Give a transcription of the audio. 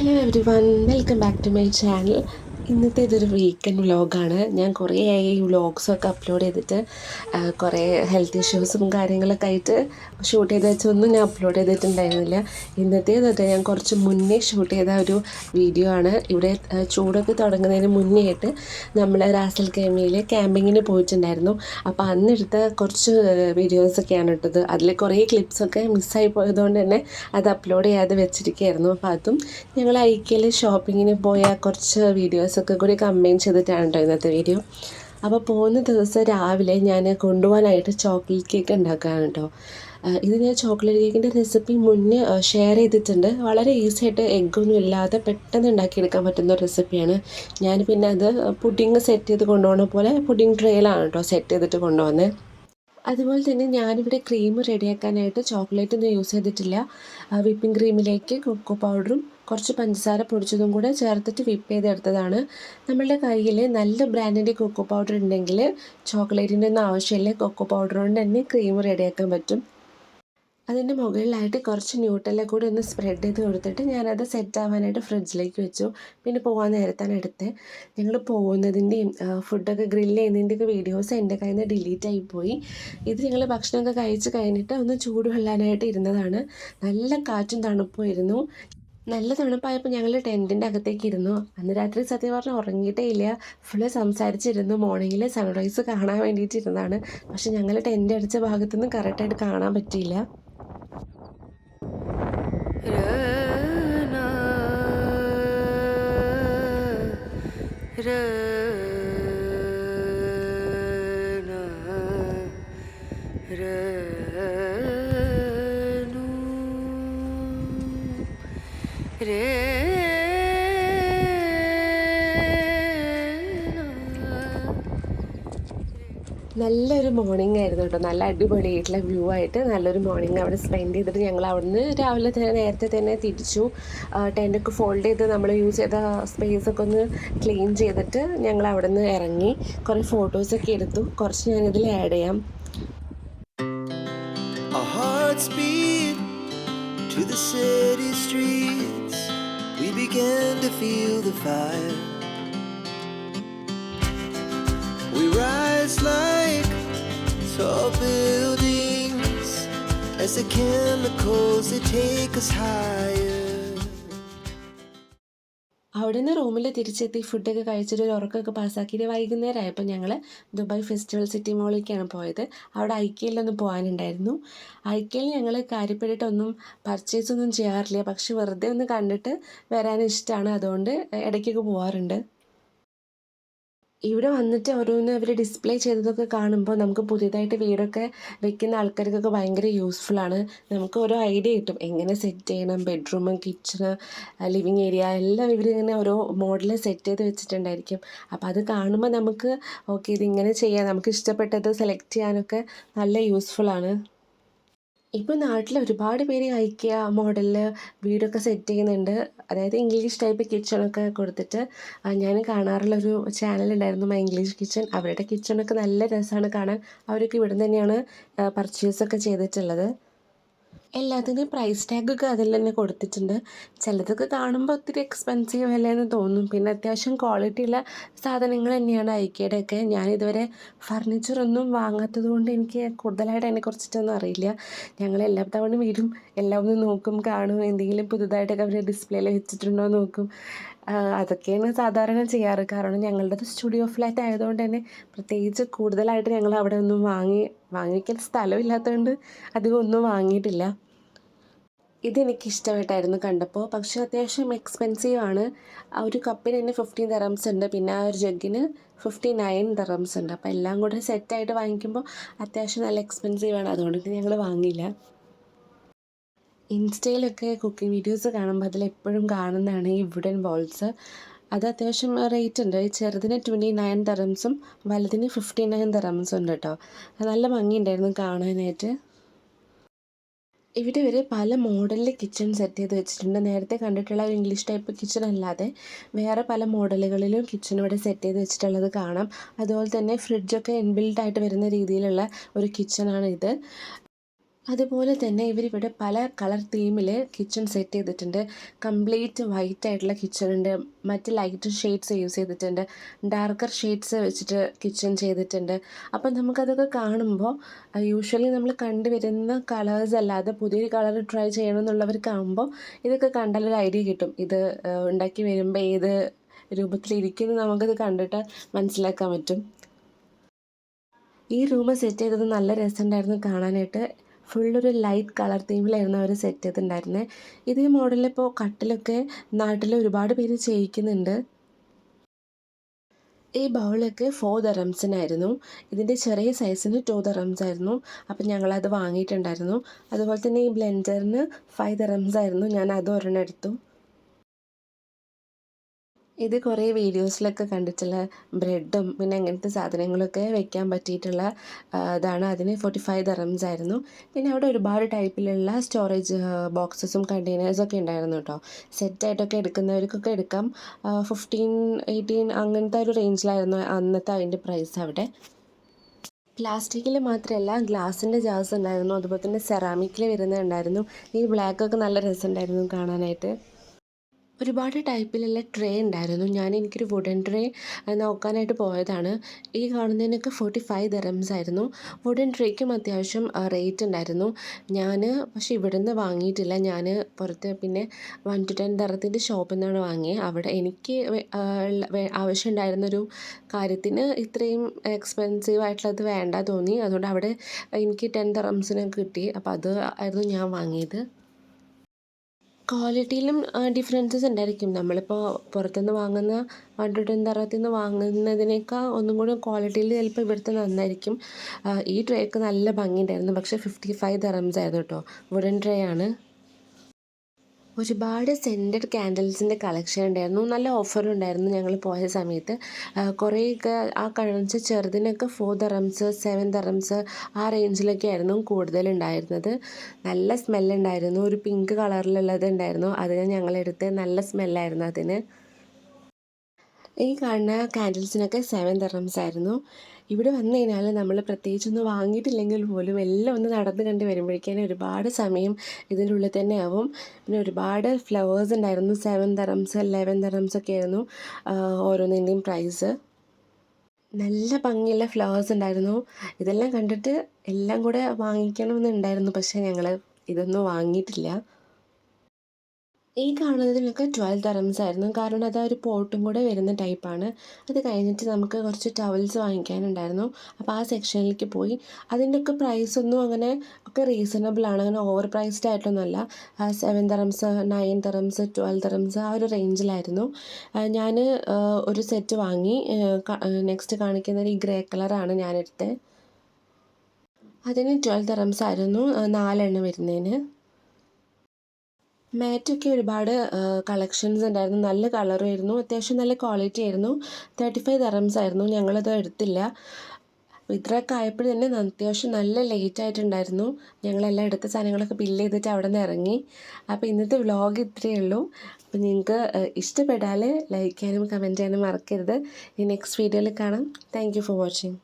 Hello everyone, welcome back to my channel. ഇന്നത്തെ ഇതൊരു weekend വ്ലോഗാണ്. ഞാൻ കുറേയായി ഈ വ്ലോഗ്സൊക്കെ അപ്ലോഡ് ചെയ്തിട്ട് കുറേ ഹെൽത്ത് ഇഷ്യൂസും കാര്യങ്ങളൊക്കെ ആയിട്ട് ഷൂട്ട് ചെയ്ത് വെച്ചൊന്നും ഞാൻ അപ്ലോഡ് ചെയ്തിട്ടുണ്ടായിരുന്നില്ല. ഇന്നത്തേതൊക്കെ ഞാൻ കുറച്ച് മുന്നേ ഷൂട്ട് ചെയ്ത ഒരു വീഡിയോ ആണ്. ഇവിടെ ചൂടൊക്കെ തുടങ്ങുന്നതിന് മുന്നേ ആയിട്ട് നമ്മൾ റാസൽ ഖൈമയിൽ ക്യാമ്പിങ്ങിന് പോയിട്ടുണ്ടായിരുന്നു. അപ്പോൾ അന്നെടുത്ത കുറച്ച് വീഡിയോസൊക്കെയാണ് ഇട്ടത്. അതിൽ കുറേ ക്ലിപ്സൊക്കെ മിസ്സായി പോയതുകൊണ്ട് തന്നെ അത് അപ്ലോഡ് ചെയ്യാതെ വെച്ചിരിക്കുകയായിരുന്നു. അപ്പോൾ അതും ഞങ്ങൾ ഐക്യയിൽ ഷോപ്പിങ്ങിന് പോയ കുറച്ച് വീഡിയോസൊക്കെ കൂടി കമ്പൈൻ ചെയ്തിട്ടാണ് കേട്ടോ ഇന്നത്തെ വീഡിയോ. അപ്പോൾ പോകുന്ന ദിവസം രാവിലെ ഞാൻ കൊണ്ടുപോകാനായിട്ട് ചോക്ലേറ്റ് കേക്ക് ഉണ്ടാക്കുകയാണ് കേട്ടോ. ഇത് ഞാൻ ചോക്ലേറ്റ് കേക്കിൻ്റെ റെസിപ്പി മുന്നേ ഷെയർ ചെയ്തിട്ടുണ്ട്. വളരെ ഈസി ആയിട്ട് എഗ്ഗൊന്നും ഇല്ലാതെ പെട്ടെന്ന് ഉണ്ടാക്കിയെടുക്കാൻ പറ്റുന്ന ഒരു റെസിപ്പിയാണ്. ഞാൻ പിന്നെ അത് പുഡിങ് സെറ്റ് ചെയ്ത് കൊണ്ടുപോകുന്ന പോലെ പുഡിങ് ട്രേയിലാണ് കേട്ടോ സെറ്റ് ചെയ്തിട്ട് കൊണ്ടുപോകുന്നത്. അതുപോലെ തന്നെ ഞാനിവിടെ ക്രീം റെഡിയാക്കാനായിട്ട് ചോക്ലേറ്റ് ഒന്നും യൂസ് ചെയ്തിട്ടില്ല. വിപ്പിംഗ് ക്രീമിലേക്ക് കൊക്കോ പൗഡറും കുറച്ച് പഞ്ചസാര പൊടിച്ചതും കൂടെ ചേർത്തിട്ട് വിപ്പ് ചെയ്തെടുത്തതാണ്. നമ്മളുടെ കയ്യിൽ നല്ല ബ്രാൻഡിൻ്റെ കൊക്കോ പൗഡർ ഉണ്ടെങ്കിൽ ചോക്ലേറ്റിൻ്റെ ഒന്നും ആവശ്യമില്ല. കൊക്കോ പൗഡർ കൊണ്ട് തന്നെ ക്രീം റെഡിയാക്കാൻ പറ്റും. അതിൻ്റെ മുകളിലായിട്ട് കുറച്ച് ന്യൂട്ടെല്ല കൂടി ഒന്ന് സ്പ്രെഡ് ചെയ്ത് കൊടുത്തിട്ട് ഞാനത് സെറ്റ് ആവാനായിട്ട് ഫ്രിഡ്ജിലേക്ക് വെച്ചു. പിന്നെ പോകാൻ നേരത്താണ് എടുത്തത്. ഞങ്ങൾ പോകുന്നതിൻ്റെയും ഫുഡൊക്കെ ഗ്രില്ല് ചെയ്യുന്നതിൻ്റെയൊക്കെ വീഡിയോസ് എൻ്റെ കയ്യിൽ നിന്ന് ഡിലീറ്റ് ആയിപ്പോയി. ഇത് ഞങ്ങൾ ഭക്ഷണമൊക്കെ കഴിച്ച് കഴിഞ്ഞിട്ട് ഒന്ന് ചൂട് കൊള്ളാനായിട്ട് ഇരുന്നതാണ്. നല്ല കാറ്റും തണുപ്പുമായിരുന്നു. നല്ല തണുപ്പായപ്പോൾ ഞങ്ങൾ ടെൻറ്റിൻ്റെ അകത്തേക്ക് ഇരുന്നു. അന്ന് രാത്രി സത്യം പറഞ്ഞാൽ ഉറങ്ങിയിട്ടേ ഇല്ല. ഫുള്ള് സംസാരിച്ചിരുന്നു. മോർണിംഗിൽ സൺറൈസ് കാണാൻ വേണ്ടിയിട്ടിരുന്നതാണ്. പക്ഷെ ഞങ്ങൾ ടെൻ്റ് അടിച്ച ഭാഗത്തുനിന്ന് കറക്റ്റായിട്ട് കാണാൻ പറ്റിയില്ല. നല്ലൊരു മോർണിംഗ് ആയിരുന്നു കേട്ടോ. നല്ല അടിപൊളിയായിട്ടുള്ള വ്യൂ ആയിട്ട് നല്ലൊരു മോർണിംഗ് അവിടെ സ്പെൻഡ് ചെയ്തിട്ട് ഞങ്ങൾ അവിടുന്ന് രാവിലെ തന്നെ നേരത്തെ തന്നെ തിരിച്ചു. ടെൻ്റൊക്കെ ഫോൾഡ് ചെയ്ത് നമ്മൾ യൂസ് ചെയ്ത സ്പേസൊക്കെ ഒന്ന് ക്ലീൻ ചെയ്തിട്ട് ഞങ്ങൾ അവിടെ നിന്ന് ഇറങ്ങി. കുറേ ഫോട്ടോസൊക്കെ എടുത്തു. കുറച്ച് ഞാനിതിൽ ആഡ് ചെയ്യാം. To the city streets, we began to feel the fire. We rise like tall buildings as the chemicals they take us higher. അവിടെ നിന്ന് റൂമിൽ തിരിച്ചെത്തി ഫുഡൊക്കെ കഴിച്ചിട്ട് ഒരു ഉറക്കമൊക്കെ പാസ്സാക്കിയിട്ട് വൈകുന്നേരമായപ്പോൾ ഞങ്ങൾ ദുബായ് ഫെസ്റ്റിവൽ സിറ്റി മോളിലേക്കാണ് പോയത്. അവിടെ ഐക്യയിലൊന്ന് പോകാനുണ്ടായിരുന്നു. ഐക്യയിൽ ഞങ്ങൾ കാര്യപ്പെട്ടിട്ടൊന്നും പർച്ചേസൊന്നും ചെയ്യാറില്ല. പക്ഷെ വെറുതെ ഒന്ന് കണ്ടിട്ട് വരാൻ ഇഷ്ടമാണ്. അതുകൊണ്ട് ഇടയ്ക്കൊക്കെ പോകാറുണ്ട്. ഇവിടെ വന്നിട്ട് ഓരോന്ന് അവർ ഡിസ്പ്ലേ ചെയ്തതൊക്കെ കാണുമ്പോൾ നമുക്ക് പുതിയതായിട്ട് വീടൊക്കെ വെക്കുന്ന ആൾക്കാർക്കൊക്കെ ഭയങ്കര യൂസ്ഫുള്ളാണ്. നമുക്ക് ഓരോ ഐഡിയ കിട്ടും എങ്ങനെ സെറ്റ് ചെയ്യണം. ബെഡ്റൂം, കിച്ചണ്, ലിവിങ് ഏരിയ എല്ലാം ഇവരിങ്ങനെ ഓരോ മോഡൽ സെറ്റ് ചെയ്ത് വെച്ചിട്ടുണ്ടായിരിക്കും. അപ്പോൾ അത് കാണുമ്പോൾ നമുക്ക് ഓക്കെ ഇതിങ്ങനെ ചെയ്യാം, നമുക്ക് ഇഷ്ടപ്പെട്ടത് സെലക്ട് ചെയ്യാനൊക്കെ നല്ല യൂസ്ഫുള്ളാണ്. ഇപ്പോൾ നാട്ടിൽ ഒരുപാട് പേര് ഐക്യ മോഡലിൽ വീടൊക്കെ സെറ്റ് ചെയ്യുന്നുണ്ട്. അതായത് ഇംഗ്ലീഷ് ടൈപ്പ് കിച്ചണൊക്കെ കൊടുത്തിട്ട് ഞാൻ കാണാറുള്ളൊരു ചാനലുണ്ടായിരുന്നു മൈ ഇംഗ്ലീഷ് കിച്ചൺ. അവരുടെ കിച്ചണൊക്കെ നല്ല രസമാണ് കാണാൻ. അവരൊക്കെ ഇവിടെ തന്നെയാണ് പർച്ചേസൊക്കെ ചെയ്തിട്ടുള്ളത്. എല്ലാത്തിനും പ്രൈസ് ടാഗൊക്കെ അതിൽ തന്നെ കൊടുത്തിട്ടുണ്ട്. ചിലതൊക്കെ കാണുമ്പോൾ ഒത്തിരി എക്സ്പെൻസീവ് അല്ലേന്ന് തോന്നും. പിന്നെ അത്യാവശ്യം ക്വാളിറ്റിയുള്ള സാധനങ്ങൾ തന്നെയാണ് ഐക്യയുടെയൊക്കെ. ഞാനിതുവരെ ഫർണിച്ചറൊന്നും വാങ്ങാത്തത് കൊണ്ട് എനിക്ക് കൂടുതലായിട്ട് അതിനെക്കുറിച്ചിട്ടൊന്നും അറിയില്ല. ഞങ്ങൾ എല്ലാ തവണ വീടും എല്ലാം ഒന്ന് നോക്കും, കാണും, എന്തെങ്കിലും പുതുതായിട്ടൊക്കെ അവർ ഡിസ്പ്ലേയിൽ വെച്ചിട്ടുണ്ടോ എന്ന് നോക്കും. അതൊക്കെയാണ് സാധാരണ ചെയ്യാറ്. കാരണം ഞങ്ങളുടേത് സ്റ്റുഡിയോ ഫ്ലാറ്റ് ആയതുകൊണ്ട് തന്നെ പ്രത്യേകിച്ച് കൂടുതലായിട്ട് ഞങ്ങൾ അവിടെ ഒന്നും വാങ്ങിക്കാൻ സ്ഥലമില്ലാത്തതുകൊണ്ട് അധികം ഒന്നും വാങ്ങിയിട്ടില്ല. ഇതെനിക്കിഷ്ടമായിട്ടായിരുന്നു കണ്ടപ്പോൾ. പക്ഷേ അത്യാവശ്യം എക്സ്പെൻസീവ് ആണ്. ആ ഒരു കപ്പിന് തന്നെ 15 ദിർഹംസ് ഉണ്ട്. പിന്നെ ആ ഒരു ജഗ്ഗിന് 59 ദിർഹംസ് ഉണ്ട്. അപ്പോൾ എല്ലാം കൂടെ സെറ്റായിട്ട് വാങ്ങിക്കുമ്പോൾ അത്യാവശ്യം നല്ല എക്സ്പെൻസീവ് ആണ്. അതുകൊണ്ട് ഞങ്ങൾ വാങ്ങിയില്ല. ഇൻസ്റ്റയിലൊക്കെ കുക്കിംഗ് വീഡിയോസ് കാണുമ്പോൾ അതിലെപ്പോഴും കാണുന്നതാണ് ഈ വുഡൻ ബൗൾസ്. അത് അത്യാവശ്യം റേറ്റ് ഉണ്ട്. ചെറുതിന് 29 ദിർഹംസും വലുതിന് 59 ദിർഹംസും ഉണ്ട് കേട്ടോ. നല്ല ഭംഗിയുണ്ടായിരുന്നു കാണാനായിട്ട്. ഇവിടെ വരെ പല മോഡലിൽ കിച്ചൺ സെറ്റ് ചെയ്ത് വെച്ചിട്ടുണ്ട്. നേരത്തെ കണ്ടിട്ടുള്ള ഇംഗ്ലീഷ് ടൈപ്പ് കിച്ചൺ അല്ലാതെ വേറെ പല മോഡലുകളിലും കിച്ചൺ ഇവിടെ സെറ്റ് ചെയ്ത് വെച്ചിട്ടുള്ളത് കാണാം. അതുപോലെ തന്നെ ഫ്രിഡ്ജൊക്കെ ഇൻബിൽഡ് ആയിട്ട് വരുന്ന രീതിയിലുള്ള ഒരു കിച്ചണാണ് ഇത്. അതുപോലെ തന്നെ ഇവരിവിടെ പല കളർ തീമിൽ കിച്ചൺ സെറ്റ് ചെയ്തിട്ടുണ്ട്. കംപ്ലീറ്റ് വൈറ്റ് ആയിട്ടുള്ള കിച്ചൺ ഉണ്ട്, മറ്റ് ലൈറ്റ് ഷെയ്ഡ്സ് യൂസ് ചെയ്തിട്ടുണ്ട്, ഡാർക്കർ ഷെയ്ഡ്സ് വെച്ചിട്ട് കിച്ചൺ ചെയ്തിട്ടുണ്ട്. അപ്പം നമുക്കതൊക്കെ കാണുമ്പോൾ യൂഷ്വലി നമ്മൾ കണ്ടുവരുന്ന കളേഴ്സ് അല്ലാതെ പുതിയൊരു കളർ ട്രൈ ചെയ്യണം എന്നുള്ളവർക്കാകുമ്പോൾ ഇതൊക്കെ കണ്ടാൽ ഒരു ഐഡിയ കിട്ടും. ഇത് ഉണ്ടാക്കി വരുമ്പോൾ ഏത് രൂപത്തിലിരിക്കുന്നു നമുക്കത് കണ്ടിട്ട് മനസ്സിലാക്കാൻ പറ്റും. ഈ റൂം സെറ്റ് ചെയ്തത് നല്ല രസമുണ്ടായിരുന്നു കാണാനായിട്ട്. ഫുള്ളൊരു ലൈറ്റ് കളർ തീമിലായിരുന്നു അവർ സെറ്റ് ചെയ്തിട്ടുണ്ടായിരുന്നത്. ഇതേ മോഡലിൽ ഇപ്പോൾ കട്ടിലൊക്കെ നാട്ടിൽ ഒരുപാട് പേര് ചെയ്യിക്കുന്നുണ്ട്. ഈ ബൗളൊക്കെ 4 ദറംസിനായിരുന്നു. ഇതിൻ്റെ ചെറിയ സൈസിന് 2 ദറംസ് ആയിരുന്നു. അപ്പം ഞങ്ങളത് വാങ്ങിയിട്ടുണ്ടായിരുന്നു. അതുപോലെ തന്നെ ഈ ബ്ലെൻഡറിന് 5 ദറംസ് ആയിരുന്നു. ഞാൻ അത് ഒരെണ്ണം എടുത്തു. ഇത് കുറേ വീഡിയോസിലൊക്കെ കണ്ടിട്ടുള്ള ബ്രെഡും പിന്നെ അങ്ങനത്തെ സാധനങ്ങളൊക്കെ വെക്കാൻ പറ്റിയിട്ടുള്ള ഇതാണ്. അതിന് 45 ദറംസ് ആയിരുന്നു. പിന്നെ അവിടെ ഒരുപാട് ടൈപ്പിലുള്ള സ്റ്റോറേജ് ബോക്സസും കണ്ടെയ്നേഴ്സൊക്കെ ഉണ്ടായിരുന്നു കേട്ടോ. സെറ്റായിട്ടൊക്കെ എടുക്കുന്നവർക്കൊക്കെ എടുക്കാം. 15, 18 അങ്ങനത്തെ ഒരു റേഞ്ചിലായിരുന്നു അന്നത്തെ അതിൻ്റെ പ്രൈസ് അവിടെ. പ്ലാസ്റ്റിക്കിൽ മാത്രമല്ല ഗ്ലാസിൻ്റെ ജാർസ് ഉണ്ടായിരുന്നു, അതുപോലെ തന്നെ സെറാമിക്കിൽ വരുന്നുണ്ടായിരുന്നു. ഈ ബ്ലാക്കൊക്കെ നല്ല രസമുണ്ടായിരുന്നു കാണാനായിട്ട്. ഒരുപാട് ടൈപ്പിലുള്ള ട്രേ ഉണ്ടായിരുന്നു. എനിക്കൊരു വുഡൻ ട്രേ നോക്കാനായിട്ട് പോയതാണ്. ഈ കാണുന്നതിനൊക്കെ 45 ദറംസ് ആയിരുന്നു. വുഡൻ ട്രേക്കും അത്യാവശ്യം റേറ്റ് ഉണ്ടായിരുന്നു. പക്ഷേ ഇവിടുന്ന് വാങ്ങിയിട്ടില്ല. പുറത്ത് പിന്നെ 1 to 10 ദറത്തിൻ്റെ ഷോപ്പിൽ നിന്നാണ് വാങ്ങിയത്. അവിടെ എനിക്ക് ആവശ്യമുണ്ടായിരുന്നൊരു കാര്യത്തിന് ഇത്രയും എക്സ്പെൻസീവ് ആയിട്ടുള്ളത് വേണ്ട തോന്നി. അതുകൊണ്ട് അവിടെ എനിക്ക് 10 ദറംസിന് കിട്ടി. അപ്പോൾ അത് ആയിരുന്നു ഞാൻ വാങ്ങിയത്. ക്വാളിറ്റിയിലും ഡിഫറൻസസ് ഉണ്ടായിരിക്കും. നമ്മളിപ്പോൾ പുറത്തുനിന്ന് വാങ്ങുന്ന 1 to 10 ദറത്തിൽ നിന്ന് വാങ്ങുന്നതിനേക്കാൾ ഒന്നും കൂടി ക്വാളിറ്റിയിൽ ചിലപ്പോൾ ഇവിടുത്തെ നന്നായിരിക്കും. ഈ ട്രേക്ക് നല്ല ഭംഗിയുണ്ടായിരുന്നു. പക്ഷേ 55 ദറംസ് ആയിരുന്നു കേട്ടോ. വുഡൻ ട്രേ ആണ്. ഒരുപാട് സെൻറ്റഡ് ക്യാൻഡിൽസിൻ്റെ കളക്ഷൻ ഉണ്ടായിരുന്നു. നല്ല ഓഫറും ഉണ്ടായിരുന്നു ഞങ്ങൾ പോയ സമയത്ത്. കുറേയൊക്കെ ആ കാണിച്ച ചെറുതിനൊക്കെ 4 ദറംസ് 7 ദറംസ് ആ റേഞ്ചിലൊക്കെ ആയിരുന്നു കൂടുതലുണ്ടായിരുന്നത്. നല്ല സ്മെല്ലുണ്ടായിരുന്നു. ഒരു പിങ്ക് കളറിലുള്ളത് ഉണ്ടായിരുന്നു. അതിന് ഞങ്ങളെടുത്ത് നല്ല സ്മെല്ലായിരുന്നു അതിന്. ഈ കാണുന്ന കാൻഡിൽസിനൊക്കെ 7 ദറംസ് ആയിരുന്നു. ഇവിടെ വന്നു കഴിഞ്ഞാൽ നമ്മൾ പ്രത്യേകിച്ചൊന്നും വാങ്ങിയിട്ടില്ലെങ്കിൽ പോലും എല്ലാം ഒന്ന് നടന്ന് കണ്ട് വരുമ്പോഴേക്കും ഒരുപാട് സമയം ഇതിൻ്റെ ഉള്ളിൽ തന്നെ ആവും. പിന്നെ ഒരുപാട് ഫ്ലവേഴ്സ് ഉണ്ടായിരുന്നു. 7 ദറംസ് 11 ദറംസ് ഒക്കെ ആയിരുന്നു ഓരോന്നിൻ്റെയും പ്രൈസ്. നല്ല ഭംഗിയുള്ള ഫ്ലവേഴ്സ് ഉണ്ടായിരുന്നു. ഇതെല്ലാം കണ്ടിട്ട് എല്ലാം കൂടെ വാങ്ങിക്കണമെന്നുണ്ടായിരുന്നു. പക്ഷേ ഞങ്ങൾ ഇതൊന്നും വാങ്ങിയിട്ടില്ല. ഈ കാണുന്നതിനൊക്കെ 12 ദറംസ് ആയിരുന്നു. കാരണം അത് ഒരു പോട്ടും കൂടെ വരുന്ന ടൈപ്പാണ്. അത് കഴിഞ്ഞിട്ട് നമുക്ക് കുറച്ച് ടവൽസ് വാങ്ങിക്കാനുണ്ടായിരുന്നു. അപ്പോൾ ആ സെക്ഷനിലേക്ക് പോയി. അതിൻ്റെയൊക്കെ പ്രൈസൊന്നും അങ്ങനെ ഒക്കെ റീസണബിൾ ആണ്. അങ്ങനെ ഓവർ പ്രൈസ്ഡ് ആയിട്ടൊന്നുമല്ല. 7 ദറംസ് 9 ദറംസ് 12 ദറംസ് ആ ഒരു റേഞ്ചിലായിരുന്നു. ഞാൻ ഒരു സെറ്റ് വാങ്ങി. നെക്സ്റ്റ് കാണിക്കുന്നത് ഈ ഗ്രേ കളറാണ് ഞാനെടുത്തത്. അതിന് 12 ദറംസ് ആയിരുന്നു 4 എണ്ണം വരുന്നതിന്. മാറ്റൊക്കെ ഒരുപാട് കളക്ഷൻസ് ഉണ്ടായിരുന്നു. നല്ല കളറുമായിരുന്നു. അത്യാവശ്യം നല്ല ക്വാളിറ്റി ആയിരുന്നു. 35 ദറംസ് ആയിരുന്നു. ഞങ്ങളത് എടുത്തില്ല. ഇത്രയൊക്കെ ആയപ്പോൾ തന്നെ അത്യാവശ്യം നല്ല ലേറ്റ് ആയിട്ടുണ്ടായിരുന്നു. ഞങ്ങളെല്ലാം എടുത്ത സാധനങ്ങളൊക്കെ ബില്ല് ചെയ്തിട്ട് അവിടെ നിന്ന് ഇറങ്ങി. അപ്പോൾ ഇന്നത്തെ വ്ലോഗ് ഇത്രയേ ഉള്ളൂ. അപ്പോൾ നിങ്ങൾക്ക് ഇഷ്ടപ്പെട്ടാൽ ലൈക്ക് ചെയ്യാനും കമൻറ്റ് ചെയ്യാനും മറക്കരുത്. ഇനി നെക്സ്റ്റ് വീഡിയോയിൽ കാണാം. Thank you for watching.